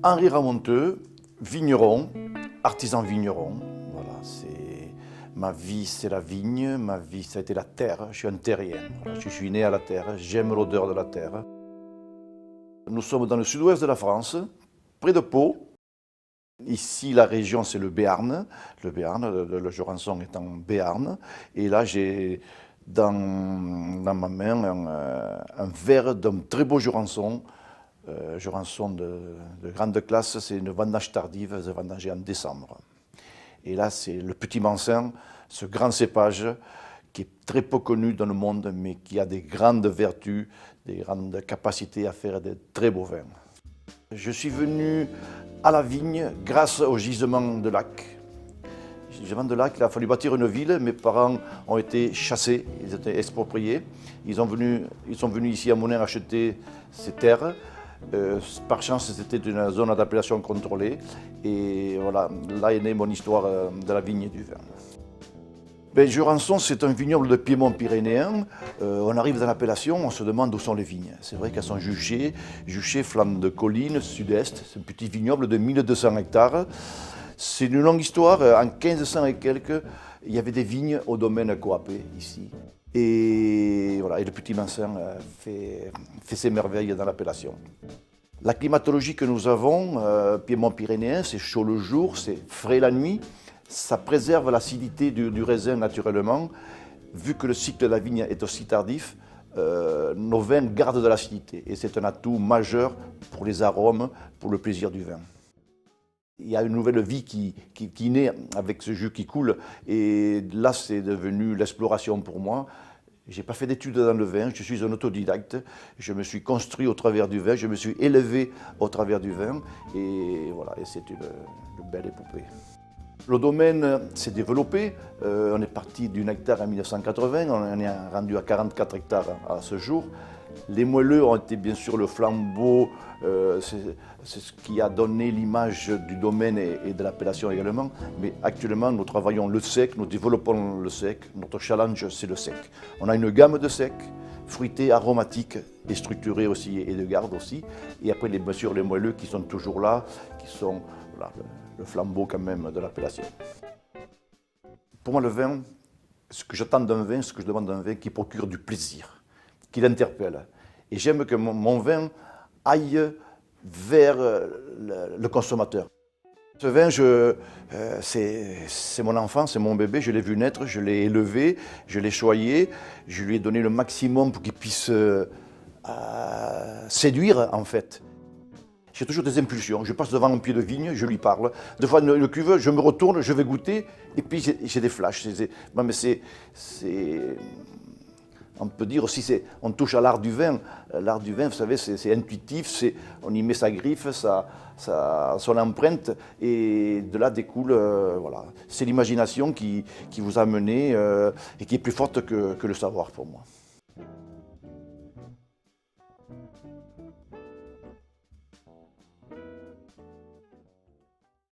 Henri Ramonteux, vigneron, artisan vigneron. Voilà, ma vie, c'est la vigne, ma vie, ça a été la terre. Je suis un terrien. Voilà, je suis né à la terre, j'aime l'odeur de la terre. Nous sommes dans le sud-ouest de la France, près de Pau. Ici, la région, c'est le Béarn. Le Béarn, le Jurançon est en Béarn. Et là, j'ai dans ma main un verre d'un très beau Jurançon. Jurançon de grande classe, c'est une vendange tardive, c'est vendangé en décembre. Et là, c'est le Petit Mansin, ce grand cépage qui est très peu connu dans le monde, mais qui a des grandes vertus, des grandes capacités à faire de très beaux vins. Je suis venu à la vigne grâce au gisement de lac. Gisement de lac, il a fallu bâtir une ville. Mes parents ont été chassés, ils étaient expropriés. Ils sont venus ici à Monin acheter ces terres. Par chance, c'était une zone d'appellation contrôlée. Et voilà, là est née mon histoire de la vigne et du vin. Jurançon, c'est un vignoble de Piémont pyrénéen. On arrive dans l'appellation, on se demande où sont les vignes. C'est vrai qu'elles sont juchées, flanc de collines, sud-est. C'est un petit vignoble de 1200 hectares. C'est une longue histoire. En 1500 et quelques, il y avait des vignes au domaine Coapé, ici. Et voilà, et le Petit Mansin fait ses merveilles dans l'appellation. La climatologie que nous avons, Piémont pyrénéen, c'est chaud le jour, c'est frais la nuit. Ça préserve l'acidité du raisin naturellement. Vu que le cycle de la vigne est aussi tardif, nos vins gardent de l'acidité. Et c'est un atout majeur pour les arômes, pour le plaisir du vin. Il y a une nouvelle vie qui naît avec ce jus qui coule. Et là, c'est devenu l'exploration pour moi. Je n'ai pas fait d'études dans le vin, je suis un autodidacte. Je me suis construit au travers du vin, je me suis élevé au travers du vin. Et voilà, et c'est une belle épopée. Le domaine s'est développé. On est parti d'une hectare en 1980, on est rendu à 44 hectares à ce jour. Les moelleux ont été bien sûr le flambeau, c'est ce qui a donné l'image du domaine et de l'appellation également. Mais actuellement, nous travaillons le sec, nous développons le sec. Notre challenge, c'est le sec. On a une gamme de secs, fruités, aromatiques et structurés aussi, et de garde aussi. Et après, bien sûr, les moelleux qui sont toujours là, qui sont voilà, le flambeau quand même de l'appellation. Pour moi, le vin, ce que j'attends d'un vin, ce que je demande d'un vin, qui procure du plaisir, qui l'interpelle. Et j'aime que mon vin aille vers le consommateur. Ce vin, c'est mon enfant, c'est mon bébé, je l'ai vu naître, je l'ai élevé, je l'ai choyé, je lui ai donné le maximum pour qu'il puisse séduire en fait. J'ai toujours des impulsions, je passe devant un pied de vigne, je lui parle. Des fois, le cuve, je me retourne, je vais goûter, et puis j'ai des flashs. On peut dire aussi, on touche à l'art du vin. L'art du vin, vous savez, c'est intuitif, on y met sa griffe, son empreinte, et de là découle, voilà. C'est l'imagination qui vous a mené et qui est plus forte que le savoir pour moi.